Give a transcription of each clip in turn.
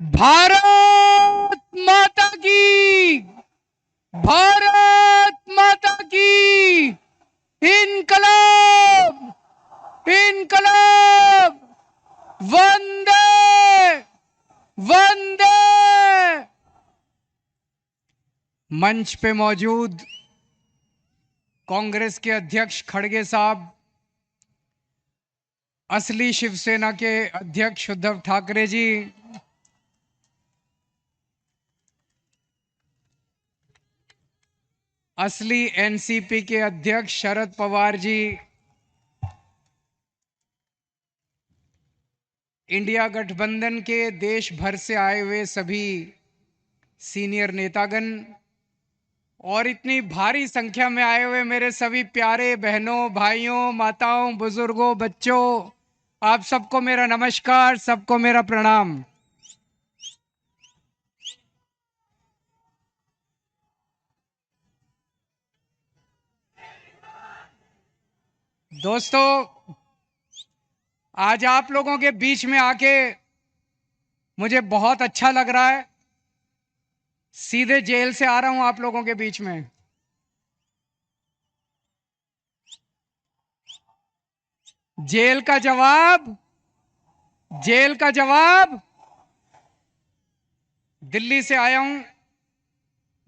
भारत माता की, भारत माता की, इनकलाब, इनकलाब, वंदे, वंदे। मंच पे मौजूद कांग्रेस के अध्यक्ष खड़गे साहब, असली शिवसेना के अध्यक्ष उद्धव ठाकरे जी, असली एनसीपी के अध्यक्ष शरद पवार जी, इंडिया गठबंधन के देश भर से आए हुए सभी सीनियर नेतागण और इतनी भारी संख्या में आए हुए मेरे सभी प्यारे बहनों, भाइयों, माताओं, बुजुर्गों, बच्चों, आप सबको मेरा नमस्कार, सबको मेरा प्रणाम। दोस्तों, आज आप लोगों के बीच में आके मुझे बहुत अच्छा लग रहा है। सीधे जेल से आ रहा हूं आप लोगों के बीच में। जेल का जवाब, जेल का जवाब, दिल्ली से आया हूं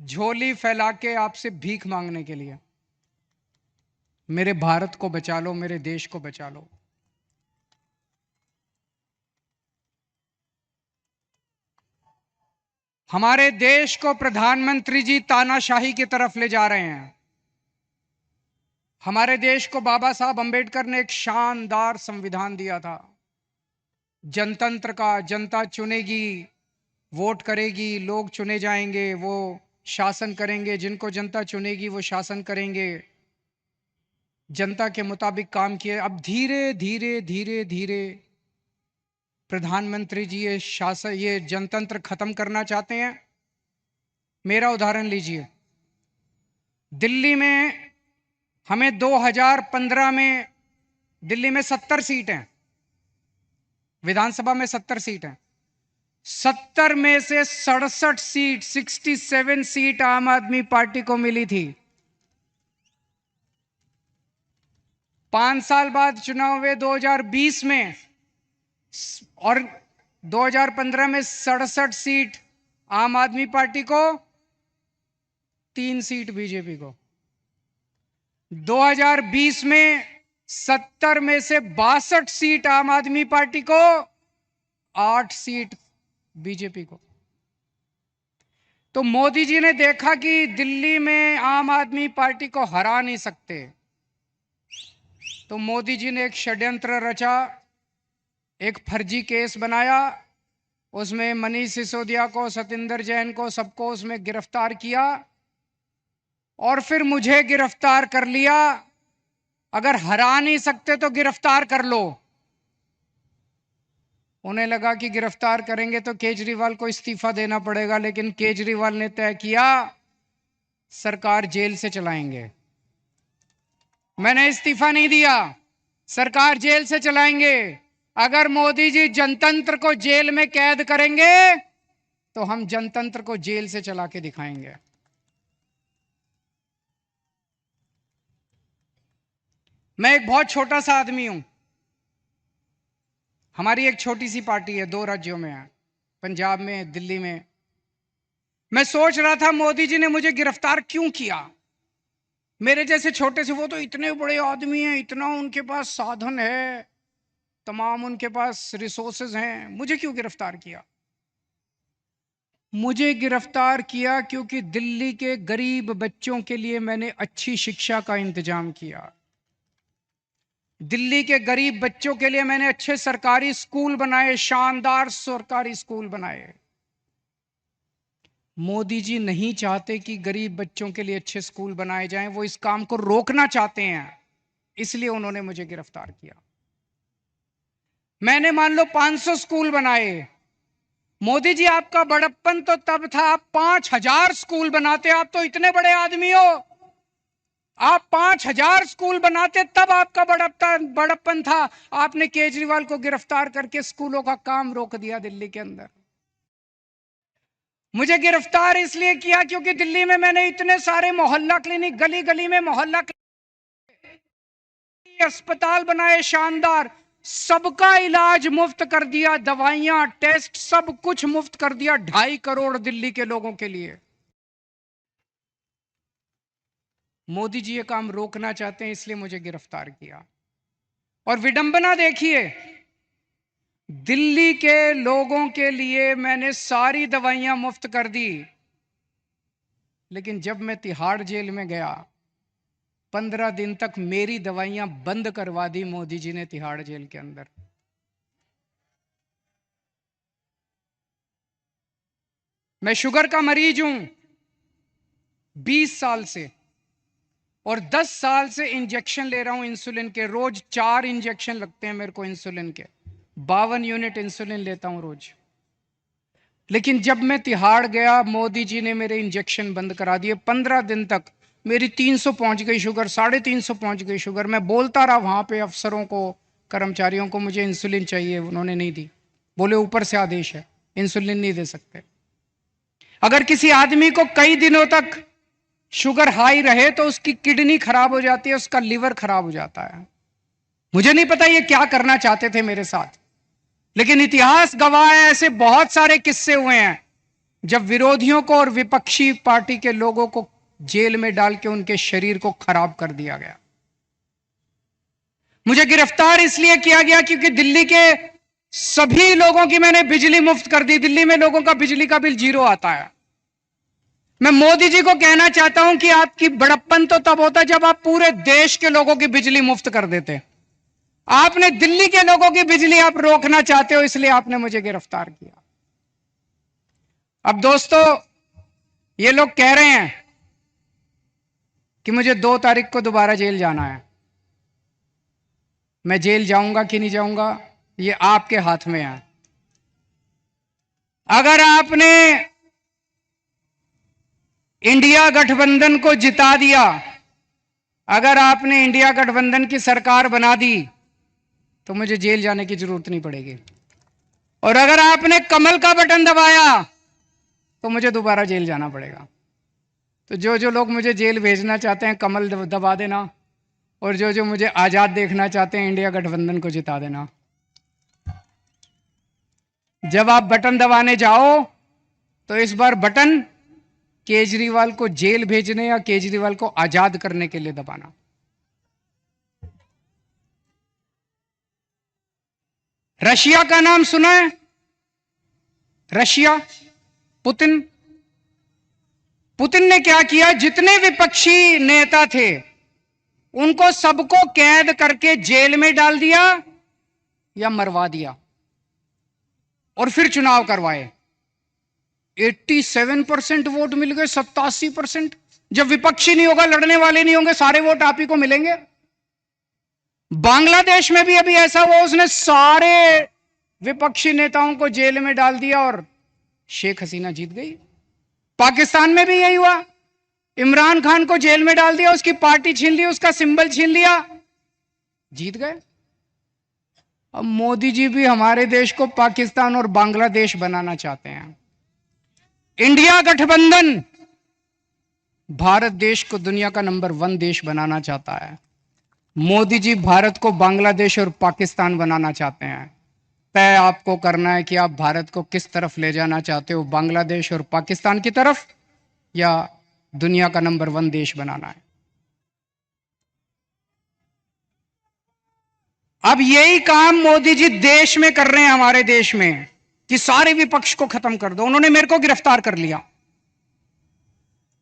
झोली फैला के आपसे भीख मांगने के लिए। मेरे भारत को बचा लो, मेरे देश को बचा लो। हमारे देश को प्रधानमंत्री जी तानाशाही की तरफ ले जा रहे हैं। हमारे देश को बाबा साहब अंबेडकर ने एक शानदार संविधान दिया था, जनतंत्र का। जनता चुनेगी, वोट करेगी, लोग चुने जाएंगे, वो शासन करेंगे। जिनको जनता चुनेगी वो शासन करेंगे। जनता के मुताबिक काम किए। अब धीरे धीरे धीरे धीरे प्रधानमंत्री जी ये शासन, ये जनतंत्र खत्म करना चाहते हैं। मेरा उदाहरण लीजिए, दिल्ली में हमें 2015 में दिल्ली में 70 सीट हैं, विधानसभा में 70 सीट हैं। 70 में से 67 सीट, 67 सीट आम आदमी पार्टी को मिली थी। 5 साल बाद चुनाव हुए 2020 में, और 2015 में 67 सीट आम आदमी पार्टी को, 3 सीट बीजेपी को। 2020 में 70 में से 62 सीट आम आदमी पार्टी को, 8 सीट बीजेपी को। तो मोदी जी ने देखा कि दिल्ली में आम आदमी पार्टी को हरा नहीं सकते, तो मोदी जी ने एक षड्यंत्र रचा, एक फर्जी केस बनाया। उसमें मनीष सिसोदिया को, सतिंदर जैन को, सबको उसमें गिरफ्तार किया और फिर मुझे गिरफ्तार कर लिया। अगर हरा नहीं सकते तो गिरफ्तार कर लो। उन्हें लगा कि गिरफ्तार करेंगे तो केजरीवाल को इस्तीफा देना पड़ेगा, लेकिन केजरीवाल ने तय किया सरकार जेल से चलाएंगे। मैंने इस्तीफा नहीं दिया, सरकार जेल से चलाएंगे। अगर मोदी जी जनतंत्र को जेल में कैद करेंगे तो हम जनतंत्र को जेल से चला के दिखाएंगे। मैं एक बहुत छोटा सा आदमी हूं। हमारी एक छोटी सी पार्टी है, 2 राज्यों में है, पंजाब में, दिल्ली में। मैं सोच रहा था मोदी जी ने मुझे गिरफ्तार क्यों किया। मेरे जैसे छोटे से, वो तो इतने बड़े आदमी हैं, इतना उनके पास साधन है, तमाम उनके पास रिसोर्सेज हैं, मुझे क्यों गिरफ्तार किया। मुझे गिरफ्तार किया क्योंकि दिल्ली के गरीब बच्चों के लिए मैंने अच्छी शिक्षा का इंतजाम किया। दिल्ली के गरीब बच्चों के लिए मैंने अच्छे सरकारी स्कूल बनाए, शानदार सरकारी स्कूल बनाए। मोदी जी नहीं चाहते कि गरीब बच्चों के लिए अच्छे स्कूल बनाए जाएं, वो इस काम को रोकना चाहते हैं, इसलिए उन्होंने मुझे गिरफ्तार किया। मैंने मान लो 500 स्कूल बनाए। मोदी जी, आपका बड़प्पन तो तब था आप 5000 स्कूल बनाते। आप तो इतने बड़े आदमी हो, आप 5000 स्कूल बनाते तब आपका बड़प्पन था। आपने केजरीवाल को गिरफ्तार करके स्कूलों का काम रोक दिया दिल्ली के अंदर। मुझे गिरफ्तार इसलिए किया क्योंकि दिल्ली में मैंने इतने सारे मोहल्ला क्लिनिक, गली गली में मोहल्ला क्लिनिक, अस्पताल बनाए शानदार, सबका इलाज मुफ्त कर दिया, दवाइयां, टेस्ट, सब कुछ मुफ्त कर दिया 2.5 करोड़ दिल्ली के लोगों के लिए। मोदी जी ये काम रोकना चाहते हैं, इसलिए मुझे गिरफ्तार किया। और विडंबना देखिए, दिल्ली के लोगों के लिए मैंने सारी दवाइयां मुफ्त कर दी, लेकिन जब मैं तिहाड़ जेल में गया 15 दिन तक मेरी दवाइयां बंद करवा दी मोदी जी ने तिहाड़ जेल के अंदर। मैं शुगर का मरीज हूं 20 साल से, और 10 साल से इंजेक्शन ले रहा हूं इंसुलिन के। रोज 4 इंजेक्शन लगते हैं मेरे को इंसुलिन के, 52 यूनिट इंसुलिन लेता हूं रोज। लेकिन जब मैं तिहाड़ गया, मोदी जी ने मेरे इंजेक्शन बंद करा दिए। 15 दिन तक मेरी 300 पहुंच गई शुगर, 350 पहुंच गई शुगर। मैं बोलता रहा वहां पे अफसरों को, कर्मचारियों को, मुझे इंसुलिन चाहिए, उन्होंने नहीं दी। बोले ऊपर से आदेश है, इंसुलिन नहीं दे सकते। अगर किसी आदमी को कई दिनों तक शुगर हाई रहे तो उसकी किडनी खराब हो जाती है, उसका लिवर खराब हो जाता है। मुझे नहीं पता ये क्या करना चाहते थे मेरे साथ, लेकिन इतिहास गवाह है, ऐसे बहुत सारे किस्से हुए हैं जब विरोधियों को और विपक्षी पार्टी के लोगों को जेल में डाल के उनके शरीर को खराब कर दिया गया। मुझे गिरफ्तार इसलिए किया गया क्योंकि दिल्ली के सभी लोगों की मैंने बिजली मुफ्त कर दी। दिल्ली में लोगों का बिजली का बिल 0 आता है। मैं मोदी जी को कहना चाहता हूं कि आपकी बड़प्पन तो तब होता जब आप पूरे देश के लोगों की बिजली मुफ्त कर देते। आपने दिल्ली के लोगों की बिजली आप रोकना चाहते हो, इसलिए आपने मुझे गिरफ्तार किया। अब दोस्तों, ये लोग कह रहे हैं कि मुझे 2 तारीख को दोबारा जेल जाना है। मैं जेल जाऊंगा कि नहीं जाऊंगा, ये आपके हाथ में है। अगर आपने इंडिया गठबंधन को जिता दिया, अगर आपने इंडिया गठबंधन की सरकार बना दी, तो मुझे जेल जाने की जरूरत नहीं पड़ेगी। और अगर आपने कमल का बटन दबाया तो मुझे दोबारा जेल जाना पड़ेगा। तो जो जो लोग मुझे जेल भेजना चाहते हैं, कमल दबा देना, और जो जो मुझे आजाद देखना चाहते हैं, इंडिया गठबंधन को जिता देना। जब आप बटन दबाने जाओ तो इस बार बटन केजरीवाल को जेल भेजने या केजरीवाल को आजाद करने के लिए दबाना। रशिया का नाम सुना है? Russia, Putin. पुतिन ने क्या किया, जितने विपक्षी नेता थे उनको सबको कैद करके जेल में डाल दिया या मरवा दिया, और फिर चुनाव करवाए। 87% वोट मिल गए, 87%। जब विपक्षी नहीं होगा, लड़ने वाले नहीं होंगे, सारे वोट आप ही को मिलेंगे। बांग्लादेश में भी अभी ऐसा हुआ, उसने सारे विपक्षी नेताओं को जेल में डाल दिया और शेख हसीना जीत गई। पाकिस्तान में भी यही हुआ, इमरान खान को जेल में डाल दिया, उसकी पार्टी छीन ली, उसका सिंबल छीन लिया, जीत गए। अब मोदी जी भी हमारे देश को पाकिस्तान और बांग्लादेश बनाना चाहते हैं। इंडिया गठबंधन भारत देश को दुनिया का नंबर 1 देश बनाना चाहता है। मोदी जी भारत को बांग्लादेश और पाकिस्तान बनाना चाहते हैं। तय आपको करना है कि आप भारत को किस तरफ ले जाना चाहते हो, बांग्लादेश और पाकिस्तान की तरफ, या दुनिया का नंबर 1 देश बनाना है। अब यही काम मोदी जी देश में कर रहे हैं, हमारे देश में, कि सारे विपक्ष को खत्म कर दो। उन्होंने मेरे को गिरफ्तार कर लिया,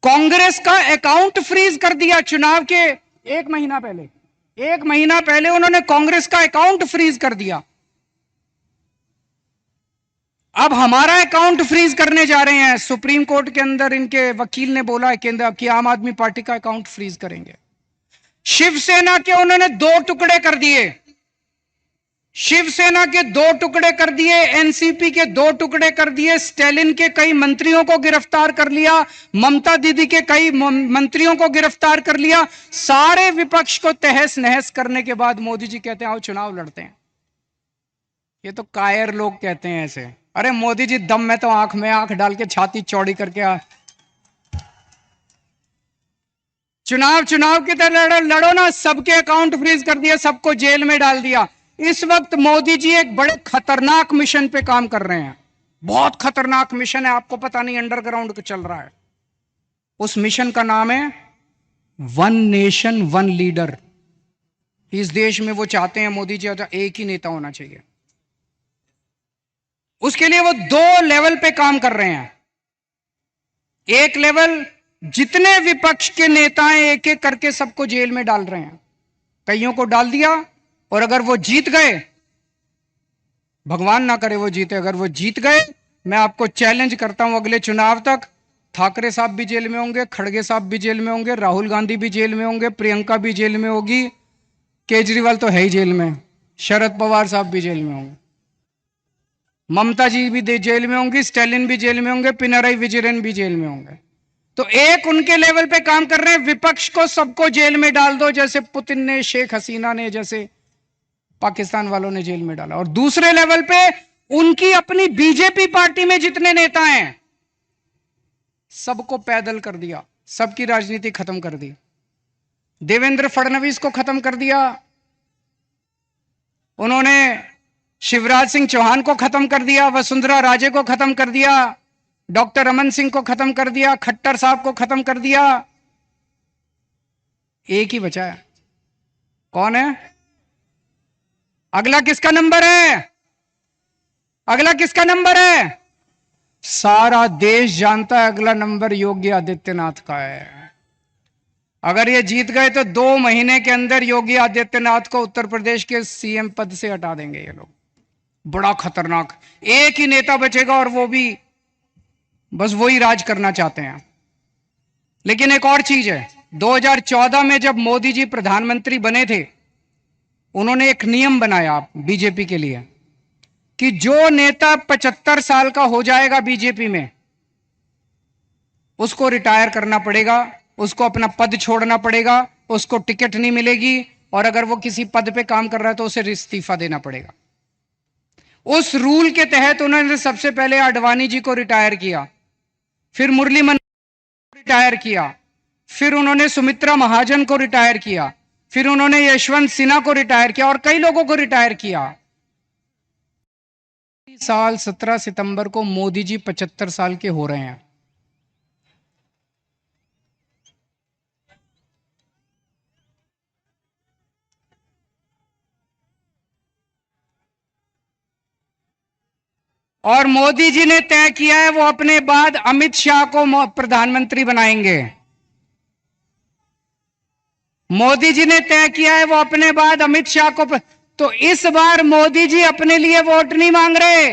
कांग्रेस का अकाउंट फ्रीज कर दिया। चुनाव के 1 महीना पहले उन्होंने कांग्रेस का अकाउंट फ्रीज कर दिया। अब हमारा अकाउंट फ्रीज करने जा रहे हैं। सुप्रीम कोर्ट के अंदर इनके वकील ने बोला है कि आम आदमी पार्टी का अकाउंट फ्रीज करेंगे। शिवसेना के उन्होंने 2 टुकड़े कर दिए, शिवसेना के 2 टुकड़े कर दिए, एनसीपी के 2 टुकड़े कर दिए, स्टालिन के कई मंत्रियों को गिरफ्तार कर लिया, ममता दीदी के कई मंत्रियों को गिरफ्तार कर लिया। सारे विपक्ष को तहस नहस करने के बाद मोदी जी कहते हैं आओ चुनाव लड़ते हैं। ये तो कायर लोग कहते हैं ऐसे। अरे मोदी जी दम में तो आंख में आंख डाल के छाती चौड़ी करके चुनाव की तरह लड़ो ना। सबके अकाउंट फ्रीज कर दिया, सबको जेल में डाल दिया। इस वक्त मोदी जी एक बड़े खतरनाक मिशन पे काम कर रहे हैं। बहुत खतरनाक मिशन है, आपको पता नहीं अंडरग्राउंड का चल रहा है। उस मिशन का नाम है वन नेशन वन लीडर। इस देश में वो चाहते हैं मोदी जी एक ही नेता होना चाहिए। उसके लिए वो दो लेवल पे काम कर रहे हैं। एक लेवल, जितने विपक्ष के नेता हैं एक एक करके सबको जेल में डाल रहे हैं। कईयों को डाल दिया, और अगर वो जीत गए, भगवान ना करे वो जीते, अगर वो जीत गए, मैं आपको चैलेंज करता हूं अगले चुनाव तक ठाकरे साहब भी जेल में होंगे, खड़गे साहब भी जेल में होंगे, राहुल गांधी भी जेल में होंगे, प्रियंका भी जेल में होगी, केजरीवाल तो है ही जेल में, शरद पवार साहब भी जेल में होंगे, ममता जी भी जेल में होंगी, स्टैलिन भी जेल में होंगे, पिनराई विजयन भी जेल में होंगे। तो एक उनके लेवल पे काम कर रहे हैं, विपक्ष को सबको जेल में डाल दो, जैसे पुतिन ने, शेख हसीना ने, जैसे पाकिस्तान वालों ने जेल में डाला। और दूसरे लेवल पे उनकी अपनी बीजेपी पार्टी में जितने नेता हैं सबको पैदल कर दिया, सबकी राजनीति खत्म कर दी। देवेंद्र फडणवीस को खत्म कर दिया उन्होंने, शिवराज सिंह चौहान को खत्म कर दिया, वसुंधरा राजे को खत्म कर दिया, डॉक्टर रमन सिंह को खत्म कर दिया, खट्टर साहब को खत्म कर दिया। एक ही बचा है, कौन है? अगला किसका नंबर है? अगला किसका नंबर है? सारा देश जानता है अगला नंबर योगी आदित्यनाथ का है। अगर ये जीत गए तो 2 महीने के अंदर योगी आदित्यनाथ को उत्तर प्रदेश के सीएम पद से हटा देंगे ये लोग। बड़ा खतरनाक, एक ही नेता बचेगा और वो भी बस वही राज करना चाहते हैं। लेकिन एक और चीज है, 2014 में जब मोदी जी प्रधानमंत्री बने थे, उन्होंने एक नियम बनाया बीजेपी के लिए कि जो नेता 75 साल का हो जाएगा बीजेपी में, उसको रिटायर करना पड़ेगा, उसको अपना पद छोड़ना पड़ेगा, उसको टिकट नहीं मिलेगी, और अगर वो किसी पद पे काम कर रहा है तो उसे इस्तीफा देना पड़ेगा। उस रूल के तहत उन्होंने सबसे पहले आडवाणी जी को रिटायर किया, फिर मुरली मनोहर को रिटायर किया, फिर उन्होंने सुमित्रा महाजन को रिटायर किया, फिर उन्होंने यशवंत सिन्हा को रिटायर किया, और कई लोगों को रिटायर किया। साल 17 सितंबर को मोदी जी 75 साल के हो रहे हैं। और मोदी जी ने तय किया है वो अपने बाद अमित शाह को प्रधानमंत्री बनाएंगे। मोदी जी ने तय किया है वो अपने बाद अमित शाह को तो इस बार मोदी जी अपने लिए वोट नहीं मांग रहे,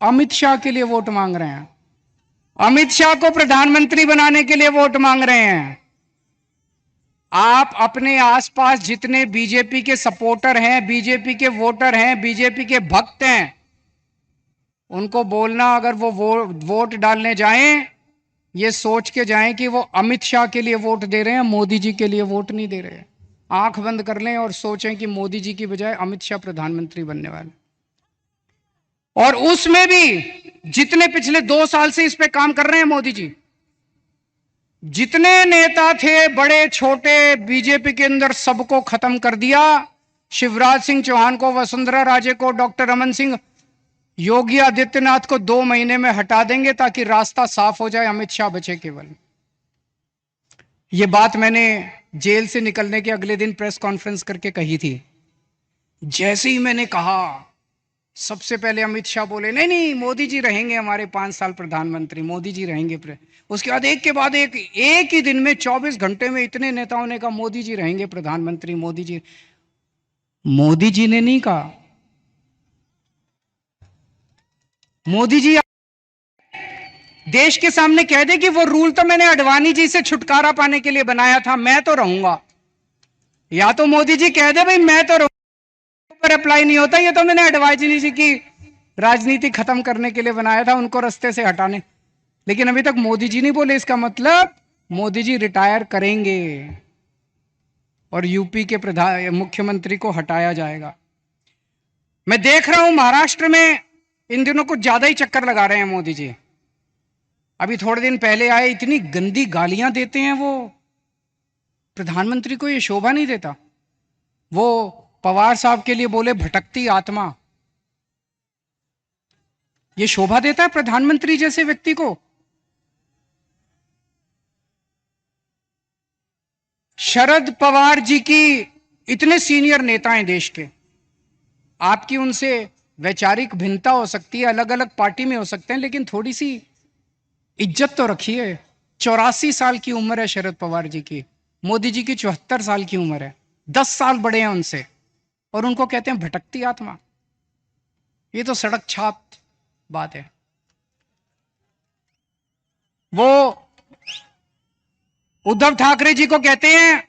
अमित शाह के लिए वोट मांग रहे हैं। अमित शाह को प्रधानमंत्री बनाने के लिए वोट मांग रहे हैं। आप अपने आसपास जितने बीजेपी के सपोर्टर हैं, बीजेपी के वोटर हैं, बीजेपी के भक्त हैं, उनको बोलना अगर वो वोट डालने जाएं, ये सोच के जाएं कि वो अमित शाह के लिए वोट दे रहे हैं, मोदी जी के लिए वोट नहीं दे रहे हैं। आंख बंद कर लें और सोचें कि मोदी जी की बजाय अमित शाह प्रधानमंत्री बनने वाले। और उसमें भी जितने पिछले 2 साल से इस पे काम कर रहे हैं मोदी जी, जितने नेता थे बड़े छोटे बीजेपी के अंदर, सबको खत्म कर दिया। शिवराज सिंह चौहान को, वसुंधरा राजे को, डॉक्टर रमन सिंह, योगी आदित्यनाथ को 2 महीने में हटा देंगे ताकि रास्ता साफ हो जाए, अमित शाह बचे केवल। यह बात मैंने जेल से निकलने के अगले दिन प्रेस कॉन्फ्रेंस करके कही थी। जैसे ही मैंने कहा, सबसे पहले अमित शाह बोले नहीं नहीं मोदी जी रहेंगे हमारे 5 साल प्रधानमंत्री, मोदी जी रहेंगे। उसके बाद एक के बाद एक ही दिन में 24 घंटे में इतने नेताओं ने कहा मोदी जी रहेंगे प्रधानमंत्री, मोदी जी। मोदी जी ने नहीं कहा, मोदी जी देश के सामने कह दे कि वो रूल तो मैंने आडवाणी जी से छुटकारा पाने के लिए बनाया था, मैं तो रहूंगा। या तो मोदी जी कह दे भाई मैं तो रहूंगा, पर अप्लाई नहीं होता, ये तो मैंने आडवाणी जी की राजनीति खत्म करने के लिए बनाया था, उनको रास्ते से हटाने। लेकिन अभी तक मोदी जी नहीं बोले, इसका मतलब मोदी जी रिटायर करेंगे और यूपी के मुख्यमंत्री को हटाया जाएगा। मैं देख रहा हूं महाराष्ट्र में इन दिनों कुछ ज्यादा ही चक्कर लगा रहे हैं मोदी जी। अभी थोड़े दिन पहले आए, इतनी गंदी गालियां देते हैं वो। प्रधानमंत्री को ये शोभा नहीं देता। वो पवार साहब के लिए बोले भटकती आत्मा। ये शोभा देता है प्रधानमंत्री जैसे व्यक्ति को? शरद पवार जी की, इतने सीनियर नेता हैं देश के, आपकी उनसे वैचारिक भिन्नता हो सकती है, अलग अलग पार्टी में हो सकते हैं, लेकिन थोड़ी सी इज्जत तो रखिए। 84 साल की उम्र है शरद पवार जी की, मोदी जी की 74 साल की उम्र है, 10 साल बड़े हैं उनसे, और उनको कहते हैं भटकती आत्मा। ये तो सड़क छाप बात है। वो उद्धव ठाकरे जी को कहते हैं,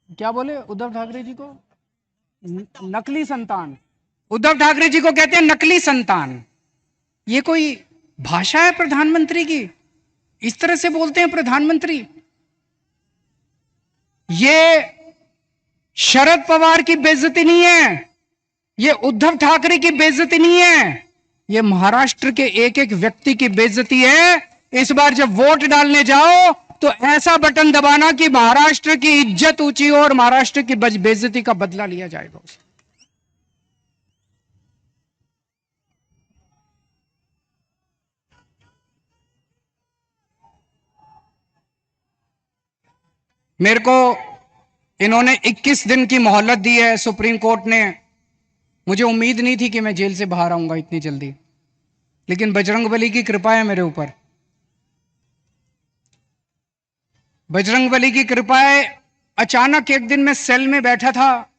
क्या बोले उद्धव ठाकरे जी को? नकली संतान। उद्धव ठाकरे जी को कहते हैं नकली संतान। ये कोई भाषा है प्रधानमंत्री की? इस तरह से बोलते हैं प्रधानमंत्री? ये शरद पवार की बेइज्जती नहीं है, ये उद्धव ठाकरे की बेइज्जती नहीं है, ये महाराष्ट्र के एक एक व्यक्ति की बेइज्जती है। इस बार जब वोट डालने जाओ तो ऐसा बटन दबाना कि महाराष्ट्र की इज्जत ऊंची हो और महाराष्ट्र की बेइज्जती का बदला लिया जाएगा। मेरे को इन्होंने 21 दिन की मोहलत दी है सुप्रीम कोर्ट ने। मुझे उम्मीद नहीं थी कि मैं जेल से बाहर आऊंगा इतनी जल्दी, लेकिन बजरंगबली की कृपा है मेरे ऊपर। बजरंगबली की कृपा है। अचानक एक दिन मैं सेल में बैठा था,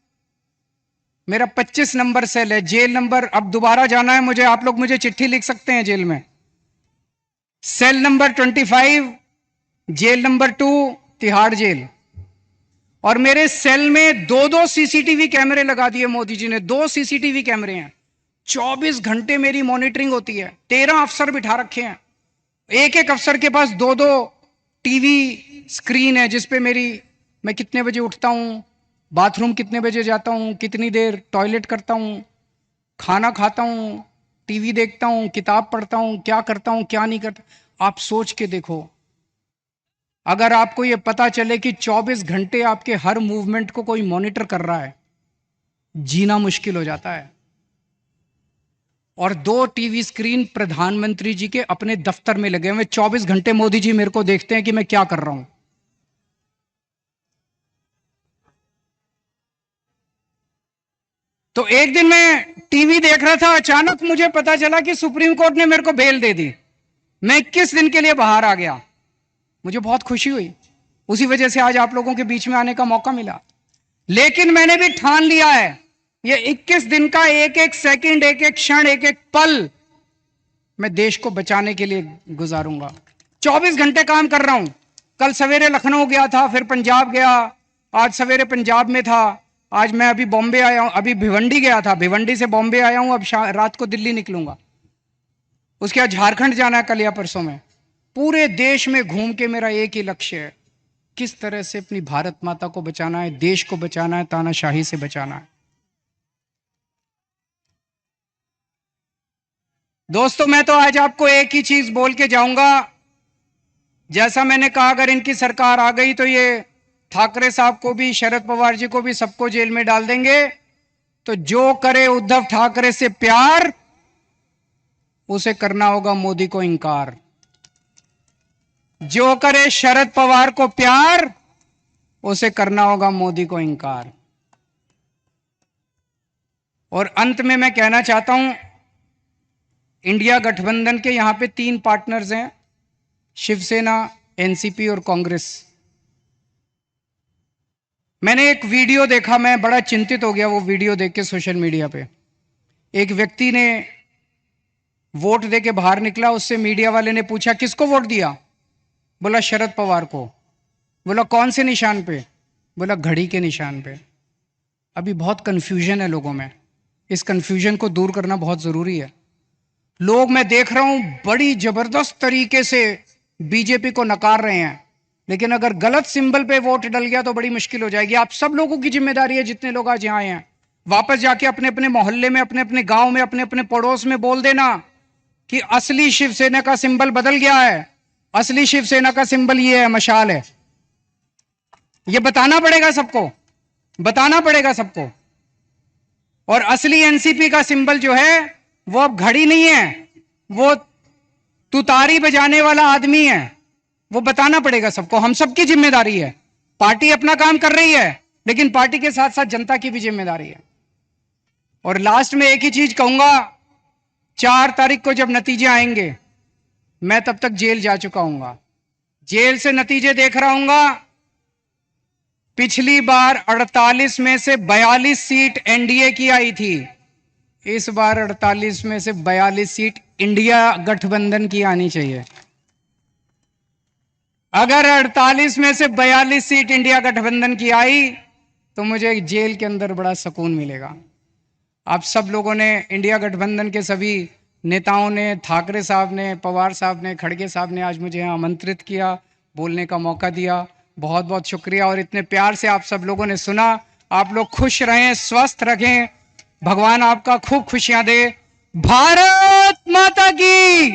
मेरा 25 नंबर सेल है, जेल नंबर, अब दोबारा जाना है मुझे, आप लोग मुझे चिट्ठी लिख सकते हैं जेल में। Cell number 25, jail number 2, Tihar jail. और मेरे सेल में 2-2 सीसीटीवी कैमरे लगा दिए मोदी जी ने, 2 सीसीटीवी कैमरे हैं। 24 घंटे मेरी मॉनिटरिंग होती है। 13 अफसर बिठा रखे हैं, एक एक अफसर के पास 2-2 टीवी स्क्रीन है जिसपे मैं कितने बजे उठता हूं, बाथरूम कितने बजे जाता हूं, कितनी देर टॉयलेट करता हूं, खाना खाता हूं, टीवी देखता हूं, किताब पढ़ता हूं, क्या करता हूं क्या नहीं करता। आप सोच के देखो, अगर आपको यह पता चले कि 24 घंटे आपके हर मूवमेंट को कोई मॉनिटर कर रहा है, जीना मुश्किल हो जाता है। और 2 टीवी स्क्रीन प्रधानमंत्री जी के अपने दफ्तर में लगे हुए, 24 घंटे मोदी जी मेरे को देखते हैं कि मैं क्या कर रहा हूं। तो एक दिन मैं टीवी देख रहा था, अचानक मुझे पता चला कि सुप्रीम कोर्ट ने मेरे को बेल दे दी। मैं 21 दिन के लिए बाहर आ गया। मुझे बहुत खुशी हुई, उसी वजह से आज आप लोगों के बीच में आने का मौका मिला। लेकिन मैंने भी ठान लिया है, ये 21 दिन का एक एक सेकंड, एक एक क्षण, एक एक पल मैं देश को बचाने के लिए गुजारूंगा। 24 घंटे काम कर रहा हूं। कल सवेरे लखनऊ गया था, फिर पंजाब गया, आज सवेरे पंजाब में था, आज मैं अभी बॉम्बे आया हूं, अभी भिवंडी गया था, भिवंडी से बॉम्बे आया हूं, अब रात को दिल्ली निकलूंगा। उसके बाद झारखंड जाना है कल या परसों में। पूरे देश में घूम के मेरा एक ही लक्ष्य है, किस तरह से अपनी भारत माता को बचाना है, देश को बचाना है, तानाशाही से बचाना है। दोस्तों, मैं तो आज आपको एक ही चीज बोल के जाऊंगा। जैसा मैंने कहा, अगर इनकी सरकार आ गई तो ये ठाकरे साहब को भी, शरद पवार जी को भी, सबको जेल में डाल देंगे। तो जो करे उद्धव ठाकरे से प्यार, उसे करना होगा मोदी को इंकार। जो करे शरद पवार को प्यार, उसे करना होगा मोदी को इंकार। और अंत में मैं कहना चाहता हूं, इंडिया गठबंधन के यहां पे 3 पार्टनर्स हैं, शिवसेना, एनसीपी और कांग्रेस। मैंने एक वीडियो देखा, मैं बड़ा चिंतित हो गया वो वीडियो देख के सोशल मीडिया पे। एक व्यक्ति ने वोट दे के बाहर निकला, उससे मीडिया वाले ने पूछा किसको वोट दिया? बोला शरद पवार को। बोला कौन से निशान पे? बोला घड़ी के निशान पे। अभी बहुत कंफ्यूजन है लोगों में, इस कंफ्यूजन को दूर करना बहुत जरूरी है। लोग, मैं देख रहा हूं, बड़ी जबरदस्त तरीके से बीजेपी को नकार रहे हैं, लेकिन अगर गलत सिंबल पे वोट डल गया तो बड़ी मुश्किल हो जाएगी। आप सब लोगों की जिम्मेदारी है, जितने लोग आज यहां आए हैं, वापस जाके अपने अपने मोहल्ले में, अपने अपने गांव में, अपने अपने पड़ोस में बोल देना कि असली शिवसेना का सिंबल बदल गया है, असली शिवसेना का सिंबल ये है, मशाल है। ये बताना पड़ेगा सबको, बताना पड़ेगा सबको। और असली एनसीपी का सिंबल जो है वो अब घड़ी नहीं है, वो तुतारी बजाने वाला आदमी है। वो बताना पड़ेगा सबको, हम सबकी जिम्मेदारी है। पार्टी अपना काम कर रही है, लेकिन पार्टी के साथ साथ जनता की भी जिम्मेदारी है। और लास्ट में एक ही चीज कहूंगा, 4 तारीख को जब नतीजे आएंगे, मैं तब तक जेल जा चुका हूंगा, जेल से नतीजे देख रहा हूंगा। पिछली बार 48 में से 42 सीट एनडीए की आई थी, इस बार 48 में से 42 सीट इंडिया गठबंधन की आनी चाहिए। अगर 48 में से 42 सीट इंडिया गठबंधन की आई तो मुझे जेल के अंदर बड़ा सुकून मिलेगा। आप सब लोगों ने, इंडिया गठबंधन के सभी नेताओं ने, ठाकरे साहब ने, पवार साहब ने, खड़गे साहब ने आज मुझे यहाँ आमंत्रित किया, बोलने का मौका दिया, बहुत बहुत शुक्रिया। और इतने प्यार से आप सब लोगों ने सुना। आप लोग खुश रहें, स्वस्थ रखें, भगवान आपका खूब खुशियां दे। भारत माता की।